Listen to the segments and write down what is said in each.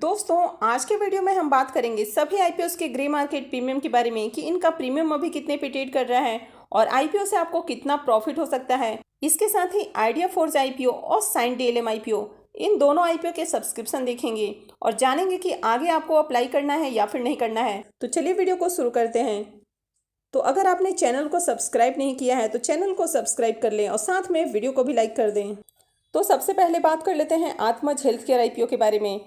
दोस्तों, आज के वीडियो में हम बात करेंगे सभी आईपीओस के ग्रे मार्केट प्रीमियम के बारे में कि इनका प्रीमियम अभी कितने पे ट्रेड कर रहा है और आईपीओ से आपको कितना प्रॉफिट हो सकता है। इसके साथ ही आइडिया फोर्ज आईपीओ और साइन डीएलएम आईपीओ, इन दोनों आईपीओ के सब्सक्रिप्शन देखेंगे और जानेंगे कि आगे आपको अप्लाई करना है या फिर नहीं करना है। तो चलिए वीडियो को शुरू करते हैं। तो अगर आपने चैनल को सब्सक्राइब नहीं किया है तो चैनल को सब्सक्राइब कर लें और साथ में वीडियो को भी लाइक कर दें। तो सबसे पहले बात कर लेते हैं आत्मज हेल्थ केयर आईपीओ के बारे में।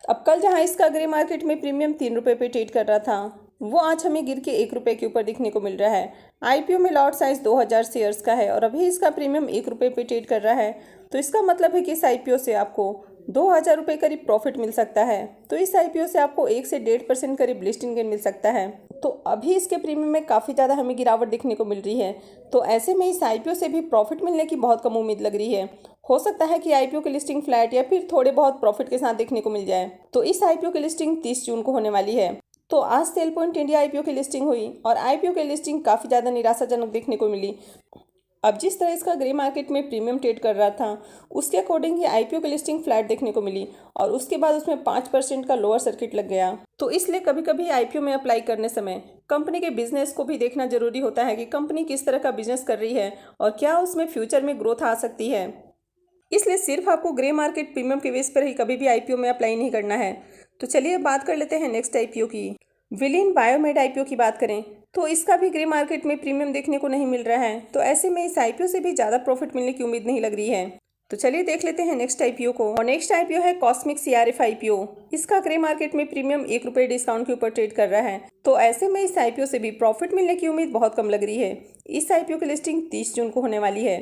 अब कल जहां इसका ग्रे मार्केट में प्रीमियम 3 रुपये पे ट्रेड कर रहा था, वो आज हमें गिर के 1 रुपये के ऊपर दिखने को मिल रहा है। आईपीओ में लॉट साइज 2000 शेयर्स का है और अभी इसका प्रीमियम 1 रुपये पे ट्रेड कर रहा है। तो इसका मतलब है कि इस आईपीओ से आपको 2000 रुपये करीब प्रॉफिट मिल सकता है। तो इस आईपीओ से आपको 1 से 1.5% करीब लिस्टिंग गेन मिल सकता है। तो अभी इसके प्रीमियम में काफ़ी ज़्यादा हमें गिरावट देखने को मिल रही है। तो ऐसे में इस आईपीओ से भी प्रॉफिट मिलने की बहुत कम उम्मीद लग रही है। हो सकता है कि आईपीओ की लिस्टिंग फ्लैट या फिर थोड़े बहुत प्रॉफिट के साथ देखने को मिल जाए। तो इस आईपीओ की लिस्टिंग 30 जून को होने वाली है। तो आज सेल पॉइंट इंडिया आईपीओ की लिस्टिंग हुई और आईपीओ की लिस्टिंग काफ़ी ज़्यादा निराशाजनक देखने को मिली। अब जिस तरह इसका ग्रे मार्केट में प्रीमियम ट्रेड कर रहा था, उसके अकॉर्डिंग ही आईपीओ की लिस्टिंग फ्लैट देखने को मिली और उसके बाद उसमें 5% का लोअर सर्किट लग गया। तो इसलिए कभी कभी आईपीओ में अप्लाई करने समय कंपनी के बिजनेस को भी देखना जरूरी होता है कि कंपनी किस तरह का बिजनेस कर रही है और क्या उसमें फ्यूचर में ग्रोथ आ सकती है। इसलिए सिर्फ आपको ग्रे मार्केट प्रीमियम के बेस पर ही कभी भी आईपीओ में अप्लाई नहीं करना है। तो चलिए बात कर लेते हैं नेक्स्ट आईपीओ की। विलिन बायोमेड आईपीओ की बात करें तो इसका भी ग्रे मार्केट में प्रीमियम देखने को नहीं मिल रहा है। तो ऐसे में इस आईपीओ से भी ज़्यादा प्रॉफिट मिलने की उम्मीद नहीं लग रही है। तो चलिए देख लेते हैं नेक्स्ट आईपीओ को। और नेक्स्ट आईपीओ है कॉस्मिक सीआरएफ आईपीओ। इसका ग्रे मार्केट में प्रीमियम 1 रुपये डिस्काउंट के ऊपर ट्रेड कर रहा है। तो ऐसे में इस आईपीओ से भी प्रॉफिट मिलने की उम्मीद बहुत कम लग रही है। इस आईपीओ की लिस्टिंग 30 जून को होने वाली है।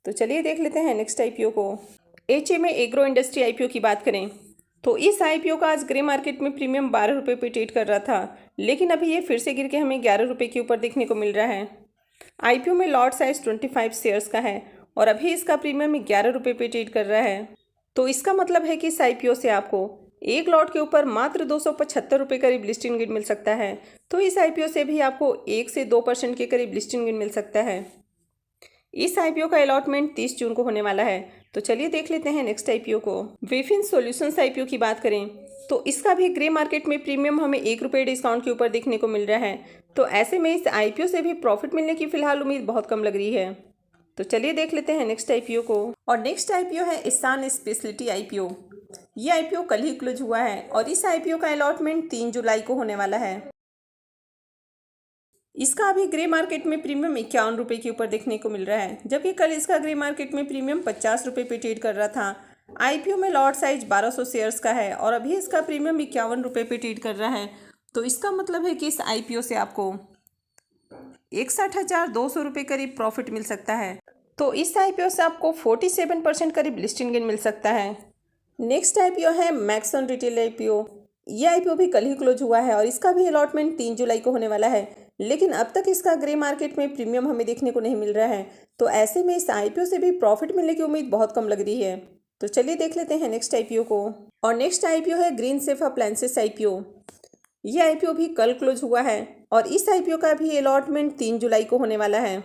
तो चलिए देख लेते हैं नेक्स्ट आईपीओ को। एचएमए एग्रो इंडस्ट्री आईपीओ की बात करें तो इस आईपीओ का आज ग्रे मार्केट में प्रीमियम 12 रुपये पे ट्रेड कर रहा था, लेकिन अभी ये फिर से गिर के हमें 11 रुपये के ऊपर देखने को मिल रहा है। आईपीओ में लॉट साइज 25 शेयर्स का है और अभी इसका प्रीमियम 11 रुपये पे ट्रेड कर रहा है। तो इसका मतलब है कि इस आईपीओ से आपको एक लॉट के ऊपर मात्र 275 रुपये करीब लिस्टिंग गेन मिल सकता है। तो इस आईपीओ से भी आपको 1 से 2% के करीब लिस्टिंग गेन मिल सकता है। इस आईपीओ का अलॉटमेंट 30 जून को होने वाला है। तो चलिए देख लेते हैं नेक्स्ट आईपीओ को। विफिन सॉल्यूशंस आईपीओ की बात करें तो इसका भी ग्रे मार्केट में प्रीमियम हमें 1 रुपये डिस्काउंट के ऊपर देखने को मिल रहा है। तो ऐसे में इस आईपीओ से भी प्रॉफिट मिलने की फिलहाल उम्मीद बहुत कम लग रही है। तो चलिए देख लेते हैं नेक्स्ट आईपीओ को। और नेक्स्ट आईपीओ है ईशान स्पेशलिटी आईपीओ। ये आईपीओ कल ही क्लोज हुआ है और इस आईपीओ का अलॉटमेंट 3 जुलाई को होने वाला है। इसका अभी ग्रे मार्केट में प्रीमियम 51 रुपये के ऊपर देखने को मिल रहा है, जबकि कल इसका ग्रे मार्केट में प्रीमियम 50 रुपये पे ट्रेड कर रहा था। आईपीओ में लॉट साइज 1200 शेयर्स का है और अभी इसका प्रीमियम 51 रुपये पे ट्रेड कर रहा है। तो इसका मतलब है कि इस आईपीओ से आपको 61,200 रुपये करीब प्रॉफिट मिल सकता है। तो इस आईपीओ से आपको 47% करीब लिस्टिंग गेन मिल सकता है। नेक्स्ट आईपीओ है मैक्सन रिटेल आईपीओ। ये आईपीओ भी कल ही क्लोज हुआ है और इसका भी अलॉटमेंट 3 जुलाई को होने वाला है, लेकिन अब तक इसका ग्रे मार्केट में प्रीमियम हमें देखने को नहीं मिल रहा है। तो ऐसे में इस आईपीओ से भी प्रॉफिट मिलने की उम्मीद बहुत कम लग रही है। तो चलिए देख लेते हैं नेक्स्ट आईपीओ को। और नेक्स्ट आईपीओ है ग्रीन सेफ अप्लायंसेस आईपीओ। ये आईपीओ भी कल क्लोज हुआ है और इस आईपीओ का भी अलॉटमेंट 3 जुलाई को होने वाला है।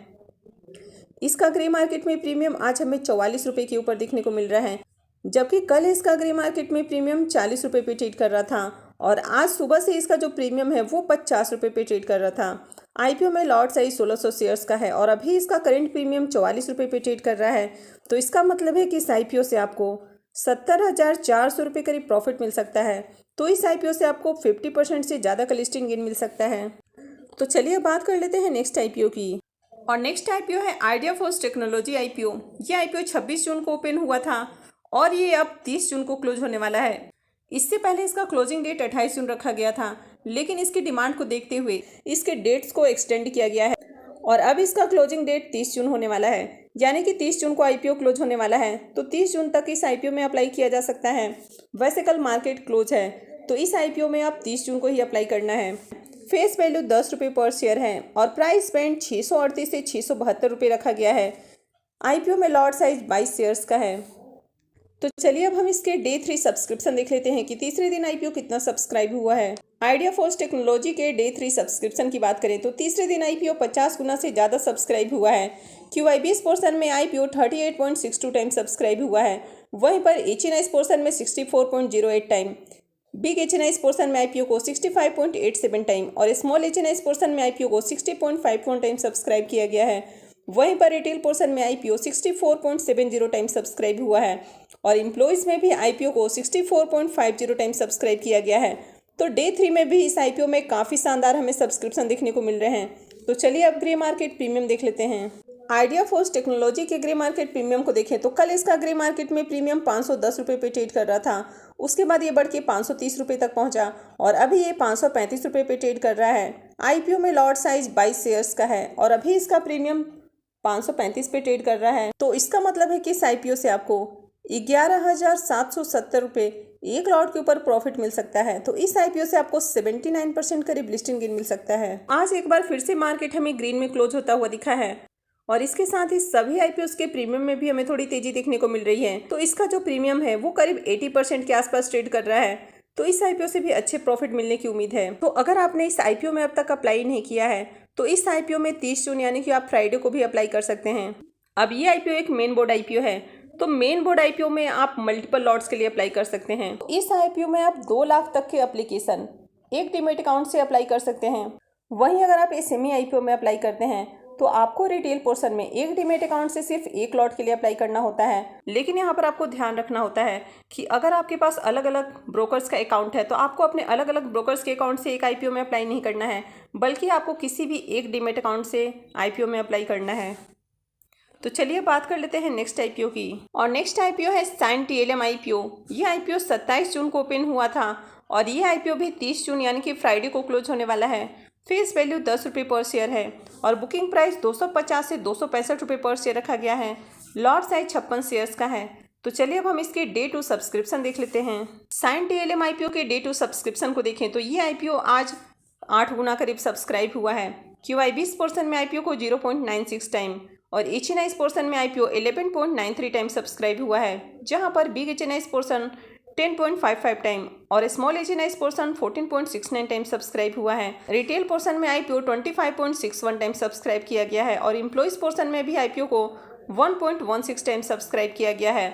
इसका ग्रे मार्केट में प्रीमियम आज हमें 44 रुपये के ऊपर देखने को मिल रहा है, जबकि कल इसका ग्रे मार्केट में प्रीमियम 40 रुपये पे ट्रेड कर रहा था और आज सुबह से इसका जो प्रीमियम है वो 50 रुपये पे ट्रेड कर रहा था। आईपीओ में लॉट साइज 1600 शेयर्स का है और अभी इसका करंट प्रीमियम 44 रुपये पे ट्रेड कर रहा है। तो इसका मतलब है कि इस आईपीओ से आपको 70,400 रुपये करीब प्रॉफिट मिल सकता है। तो इस आईपीओ से आपको 50% से ज़्यादा का लिस्टिंग गेन मिल सकता है। तो चलिए बात कर लेते हैं नेक्स्ट आईपीओ की। और नेक्स्ट आईपीओ है आइडिया फोर्ज टेक्नोलॉजी आईपीओ। ये आईपीओ 26 जून को ओपन हुआ था और ये अब 30 जून को क्लोज होने वाला है। इससे पहले इसका क्लोजिंग डेट 28 जून रखा गया था, लेकिन इसकी डिमांड को देखते हुए इसके डेट्स को एक्सटेंड किया गया है और अब इसका क्लोजिंग डेट 30 जून होने वाला है, यानी कि 30 जून को आईपीओ क्लोज होने वाला है। तो 30 जून तक इस आईपीओ में अप्लाई किया जा सकता है। वैसे कल मार्केट क्लोज है, तो इस आईपीओ में आप 30 जून को ही अप्लाई करना है। फेस वैल्यू 10 रुपये पर शेयर है और प्राइस बैंड 638 से 672 रुपये रखा गया है। आईपीओ में लॉट साइज 22 शेयर्स का है। तो चलिए अब हम इसके डे 3 सब्सक्रिप्शन देख लेते हैं कि तीसरे दिन आईपीओ कितना सब्सक्राइब हुआ है। आइडिया फोर्ज टेक्नोलॉजी के डे 3 सब्सक्रिप्शन की बात करें तो तीसरे दिन आईपीओ 50 गुना से ज़्यादा सब्सक्राइब हुआ है। QIBS पोर्सन में आईपीओ 38.62 टाइम सब्सक्राइब हुआ है, वहीं पर HNIs पोर्सन में 64.08 टाइम, बिग एचएनआईज पोर्शन में आईपीओ को 65.87 टाइम और स्मॉल एचएनआईज पोर्शन में आईपीओ को 60.51 टाइम सब्सक्राइब किया गया है। वहीं पर रिटेल पोर्शन में आईपीओ 64.70 टाइम सब्सक्राइब हुआ है और एम्प्लॉइज में भी आईपीओ को 64.50 टाइम सब्सक्राइब किया गया है। तो डे 3 में भी इस आईपीओ में काफ़ी शानदार हमें सब्सक्रिप्शन देखने को मिल रहे हैं। तो चलिए अब ग्रे मार्केट प्रीमियम देख लेते हैं। आइडिया फोर्स टेक्नोलॉजी के ग्रे मार्केट प्रीमियम को देखें तो कल इसका ग्रे मार्केट में प्रीमियम 510 रुपये पे ट्रेड कर रहा था। उसके बाद ये बढ़ के 530 रुपये तक पहुंचा और अभी ये 535 रुपये पे ट्रेड कर रहा है। आईपीओ में लॉट साइज 22 शेयर्स का है और अभी इसका प्रीमियम 535 पे ट्रेड कर रहा है। तो इसका मतलब है कि इस आईपीओ से आपको 11,770 रुपये एक लॉट के ऊपर प्रॉफिट मिल सकता है। तो इस आईपीओ से आपको 79% करीब लिस्टिंग गेन मिल सकता है। आज एक बार फिर से मार्केट हमें ग्रीन में क्लोज होता हुआ दिखा है और इसके साथ ही सभी आईपीओ के प्रीमियम में भी हमें थोड़ी तेजी देखने को मिल रही है। तो इसका जो प्रीमियम है वो करीब 80% के आसपास ट्रेड कर रहा है। तो इस आईपीओ से भी अच्छे प्रॉफिट मिलने की उम्मीद है। तो अगर आपने इस आईपीओ में अब तक अप्लाई नहीं किया है तो इस आईपीओ में 30 जून यानी कि आप फ्राइडे को भी अप्लाई कर सकते हैं। अब ये आईपीओ एक मेन बोर्ड आईपीओ है। तो मेन बोर्ड आईपीओ में आप मल्टीपल लॉट्स के लिए अप्लाई कर सकते हैं। तो इस आईपीओ में आप 2 लाख तक के एप्लीकेशन एक डीमैट अकाउंट से अप्लाई कर सकते हैं। वहीं अगर आप एसएमई आईपीओ में अप्लाई करते हैं तो आपको रिटेल पोर्शन में एक डीमैट अकाउंट से सिर्फ एक लॉट के लिए अप्लाई करना होता है। लेकिन यहाँ पर आपको ध्यान रखना होता है कि अगर आपके पास अलग अलग ब्रोकर्स का अकाउंट है तो आपको अपने अलग अलग ब्रोकर्स के अकाउंट से एक आईपीओ में अप्लाई नहीं करना है, बल्कि आपको किसी भी एक डीमैट अकाउंट से आईपीओ में अप्लाई करना है। तो चलिए बात कर लेते हैं नेक्स्ट आईपीओ की। और नेक्स्ट आईपीओ है साइन टीएलएम आईपीओ। ये आईपीओ 27 जून को ओपन हुआ था और ये आईपीओ भी 30 जून यानी कि फ्राइडे को क्लोज होने वाला है। फेस वैल्यू 10 रुपये पर शेयर है और बुकिंग प्राइस 250 से 265 रुपये पर शेयर रखा गया है। लॉट साइज 56 शेयर्स का है। तो चलिए अब हम इसके डे 2 सब्सक्रिप्शन देख लेते हैं। साइन टीएलएम आईपीओ के डे 2 सब्सक्रिप्शन को देखें तो ये आईपीओ आज 8 गुना करीब सब्सक्राइब हुआ है। QI20 पोर्शन में आईपीओ को 0.96 टाइम और एचएनआईज पोर्शन में आईपीओ 11.93 टाइम सब्सक्राइब हुआ है, जहां पर बिग एचएनआईज पोर्शन 10.55 टाइम और स्मॉल एचएनआईज पोर्शन 14.69 टाइम सब्सक्राइब हुआ है। रिटेल पोर्शन में आईपीओ 25.61 टाइम सब्सक्राइब किया गया है और एम्प्लॉइज पोर्शन में भी आईपीओ को 1.16 टाइम सब्सक्राइब किया गया है।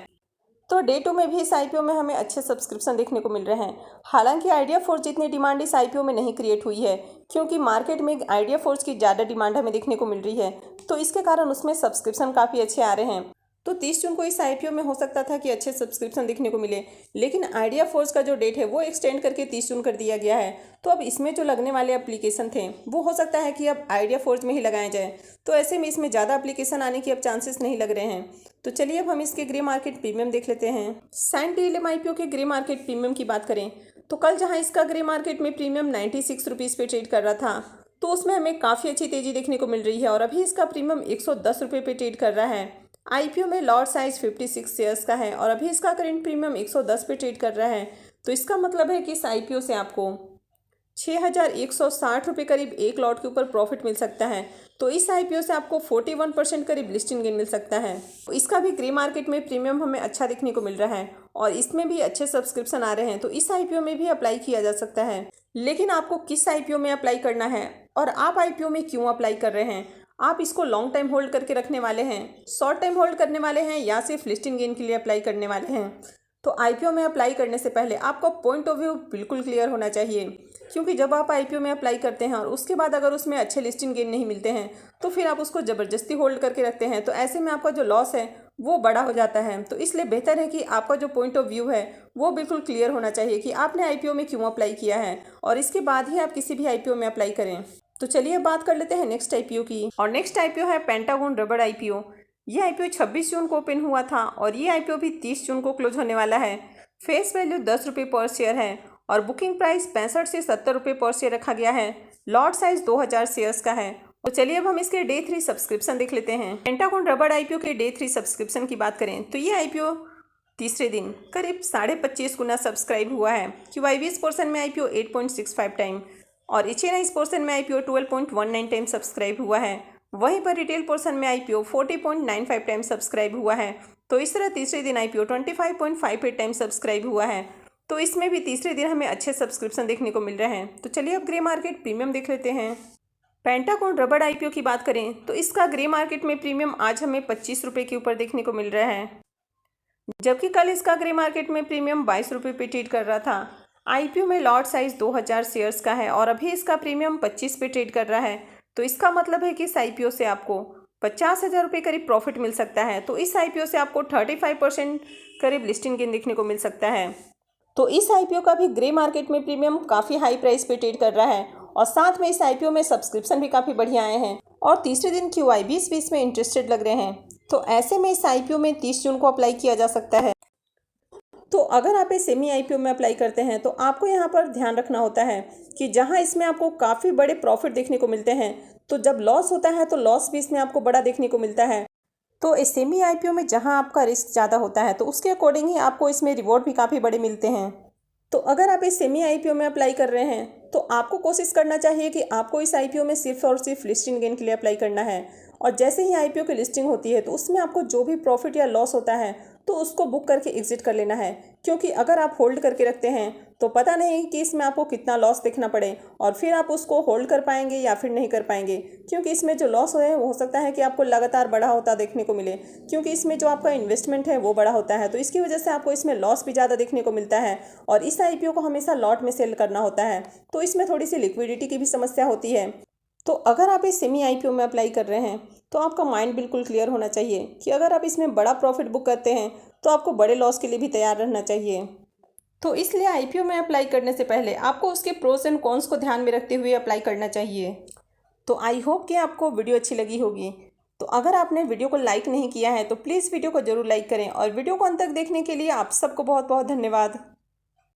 तो डे 2 में भी इस आईपीओ में हमें अच्छे सब्सक्रिप्शन देखने को मिल रहे हैं। हालांकि आइडिया फोर्स जितनी डिमांड इस आईपीओ में नहीं क्रिएट हुई है, क्योंकि मार्केट में आइडिया फोर्स की ज़्यादा डिमांड हमें देखने को मिल रही है, तो इसके कारण उसमें सब्सक्रिप्शन काफ़ी अच्छे आ रहे हैं। तो 30 जून को इस आईपीओ में हो सकता था कि अच्छे सब्सक्रिप्शन देखने को मिले, लेकिन आइडिया फोर्स का जो डेट है वो एक्सटेंड करके 30 जून कर दिया गया है। तो अब इसमें जो लगने वाले एप्लीकेशन थे वो हो सकता है कि अब आइडिया फोर्स में ही लगाए जाए। तो ऐसे में इसमें ज़्यादा एप्लीकेशन आने की अब चांसेस नहीं लग रहे हैं। तो चलिए अब हम इसके ग्रे मार्केट प्रीमियम देख लेते हैं। साइन टीएलएम आईपीओ के ग्रे मार्केट प्रीमियम की बात करें तो कल जहां इसका ग्रे मार्केट में प्रीमियम 96 रुपीज़ पे ट्रेड कर रहा था, तो उसमें हमें काफ़ी अच्छी तेज़ी देखने को मिल रही है और अभी इसका प्रीमियम 110 रुपये पे ट्रेड कर रहा है। आईपीओ में लॉट साइज 56 शेयर्स का है और अभी इसका करेंट प्रीमियम 110 पे ट्रेड कर रहा है। तो इसका मतलब है कि इस आईपीओ से आपको 6,160 रुपये करीब एक लॉट के ऊपर प्रॉफिट मिल सकता है। तो इस आईपीओ से आपको 41% करीब लिस्टिंग गेन मिल सकता है। तो इसका भी ग्रे मार्केट में प्रीमियम हमें अच्छा देखने को मिल रहा है और इसमें भी अच्छे सब्सक्रिप्शन आ रहे हैं। तो इस आईपीओ में भी अप्लाई किया जा सकता है, लेकिन आपको किस आईपीओ में अप्लाई करना है और आप आईपीओ में क्यों अप्लाई कर रहे हैं, आप इसको लॉन्ग टाइम होल्ड करके रखने वाले हैं, शॉर्ट टाइम होल्ड करने वाले हैं या सिर्फ लिस्टिंग गेन के लिए अप्लाई करने वाले हैं। तो आईपीओ में अप्लाई करने से पहले आपका पॉइंट ऑफ व्यू बिल्कुल क्लियर होना चाहिए, क्योंकि जब आप आईपीओ में अप्लाई करते हैं और उसके बाद अगर उसमें अच्छे लिस्टिंग गेन नहीं मिलते हैं तो फिर आप उसको ज़बरदस्ती होल्ड करके रखते हैं। तो ऐसे में आपका जो लॉस है वो बड़ा हो जाता है। तो इसलिए बेहतर है कि आपका जो पॉइंट ऑफ व्यू है वो बिल्कुल क्लियर होना चाहिए कि आपने आईपीओ में क्यों अप्लाई किया है और इसके बाद ही आप किसी भी आईपीओ में अप्लाई करें। तो चलिए बात कर लेते हैं नेक्स्ट आईपीओ की। और नेक्स्ट आईपीओ है पेंटागन रबर आईपीओ। ये आईपीओ 26 जून को ओपन हुआ था और ये आईपीओ भी 30 जून को क्लोज होने वाला है। फेस वैल्यू 10 रुपये पर शेयर है और बुकिंग प्राइस 65 से 70 रुपये पर शेयर रखा गया है। लॉट साइज 2000 शेयर्स का है। तो चलिए अब हम इसके डे 3 सब्सक्रिप्शन देख लेते हैं। पेंटागन रबर आईपीओ के डे 3 सब्सक्रिप्शन की बात करें तो ये आईपीओ तीसरे दिन करीब 25.5 गुना सब्सक्राइब हुआ है। QI20 पोर्शन में आईपीओ 8.65 टाइम और एचएनआईज पोर्शन में आईपीओ 12.19 टाइम सब्सक्राइब हुआ है। वहीं पर रिटेल पोर्शन में आईपीओ 40.95 टाइम सब्सक्राइब हुआ है। तो इस तरह तीसरे दिन आईपीओ 25.58 टाइम सब्सक्राइब हुआ है। तो इसमें भी तीसरे दिन हमें अच्छे सब्सक्रिप्शन देखने को मिल रहे हैं। तो चलिए अब ग्रे मार्केट प्रीमियम देख लेते हैं। पेंटागन रबर आईपीओ की बात करें तो इसका ग्रे मार्केट में प्रीमियम आज हमें 25 रुपये के ऊपर देखने को मिल रहा है, जबकि कल इसका ग्रे मार्केट में प्रीमियम 22 रुपये पे ट्रेड कर रहा था। आईपीओ में लॉट साइज 2000 शेयर्स का है और अभी इसका प्रीमियम 25 पे ट्रेड कर रहा है। तो इसका मतलब है कि इस आईपीओ से आपको 50,000 रुपये करीब प्रॉफिट मिल सकता है। तो इस आईपीओ से आपको 35% करीब लिस्टिंग गेन देखने को मिल सकता है। तो इस आईपीओ का भी ग्रे मार्केट में प्रीमियम काफ़ी हाई प्राइस पे ट्रेड कर रहा है और साथ में इस आईपीओ में सब्सक्रिप्शन भी काफ़ी बढ़िया आए हैं और तीसरे दिन QI 20 में इंटरेस्टेड लग रहे हैं। तो ऐसे में इस आईपीओ में 30 जून को अप्लाई किया जा सकता है। तो अगर आप इस सेमी आईपीओ में अप्लाई करते हैं तो आपको यहाँ पर ध्यान रखना होता है कि जहाँ इसमें आपको काफ़ी बड़े प्रॉफिट देखने को मिलते हैं, तो जब लॉस होता है तो लॉस भी इसमें आपको बड़ा देखने को मिलता है। तो इस सेमी आईपीओ में जहाँ आपका रिस्क ज़्यादा होता है तो उसके अकॉर्डिंग ही आपको इसमें रिवॉर्ड भी काफ़ी बड़े मिलते हैं। तो अगर आप इस सेमी आईपीओ में अप्लाई कर रहे हैं तो आपको कोशिश करना चाहिए कि आपको इस आईपीओ में सिर्फ और सिर्फ लिस्टिंग गेन के लिए अप्लाई करना है और जैसे ही आईपीओ की लिस्टिंग होती है तो उसमें आपको जो भी प्रॉफिट या लॉस होता है तो उसको बुक करके एग्जिट कर लेना है, क्योंकि अगर आप होल्ड करके रखते हैं तो पता नहीं कि इसमें आपको कितना लॉस देखना पड़े और फिर आप उसको होल्ड कर पाएंगे या फिर नहीं कर पाएंगे, क्योंकि इसमें जो लॉस है वो हो सकता है कि आपको लगातार बढ़ा होता देखने को मिले, क्योंकि इसमें जो आपका इन्वेस्टमेंट है वो बड़ा होता है। तो इसकी वजह से आपको इसमें लॉस भी ज़्यादा देखने को मिलता है और इस आईपीओ को हमेशा लॉट में सेल करना होता है, तो इसमें थोड़ी सी लिक्विडिटी की भी समस्या होती है। तो अगर आप इस सेमी आईपीओ में अप्लाई कर रहे हैं तो आपका माइंड बिल्कुल क्लियर होना चाहिए कि अगर आप इसमें बड़ा प्रॉफिट बुक करते हैं तो आपको बड़े लॉस के लिए भी तैयार रहना चाहिए। तो इसलिए आईपीओ में अप्लाई करने से पहले आपको उसके प्रोस एंड कॉन्स को ध्यान में रखते हुए अप्लाई करना चाहिए। तो आई होप कि आपको वीडियो अच्छी लगी होगी। तो अगर आपने वीडियो को लाइक नहीं किया है तो प्लीज़ वीडियो को ज़रूर लाइक करें और वीडियो को अंत तक देखने के लिए आप सबको बहुत बहुत धन्यवाद।